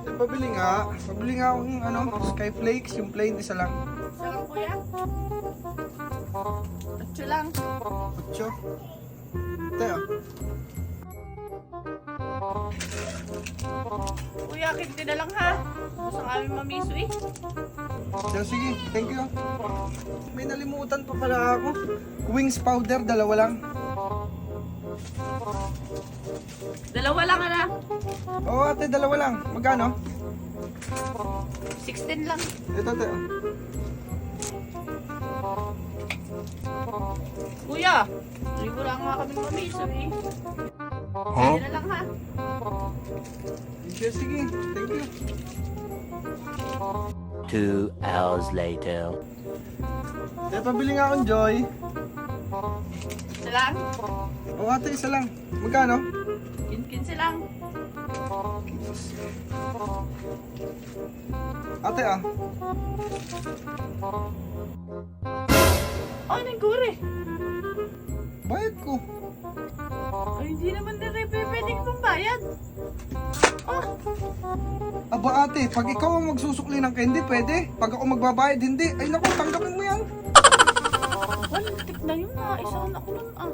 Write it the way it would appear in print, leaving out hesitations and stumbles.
Pabili nga. Pabili nga akong Skyflakes, yung plain, isa lang. Isa lang kuya. 8 lang. 8. Teo. Kuya, kinti na lang ha. Gusto nga aming mamiso eh. Sige, thank you. May nalimutan pa pala ako. Wings powder, 2 lang. 2 lang ala. Oo ate, 2 lang. Magkano? 16 lang. Ito, Teo. Kuya, libo lang nga kami mamiso eh. Huh? Kinti na lang ha. Sige, thank you. 2 hours later. Pabili nga akong Joy. Isa lang. Oo ate, isa lang. Magkano? 15 lang. Ate Oh, nagure. bayad ko. Ay, hindi naman na rin pwedeng pang bayad. Oh, Aba ate, pag ikaw ang magsusukli ng candy, pwede. Pag ako magbabayad, hindi. Ay naku, tanggapin mo yan. walang tip na yun ah. Isa na ako nun ah.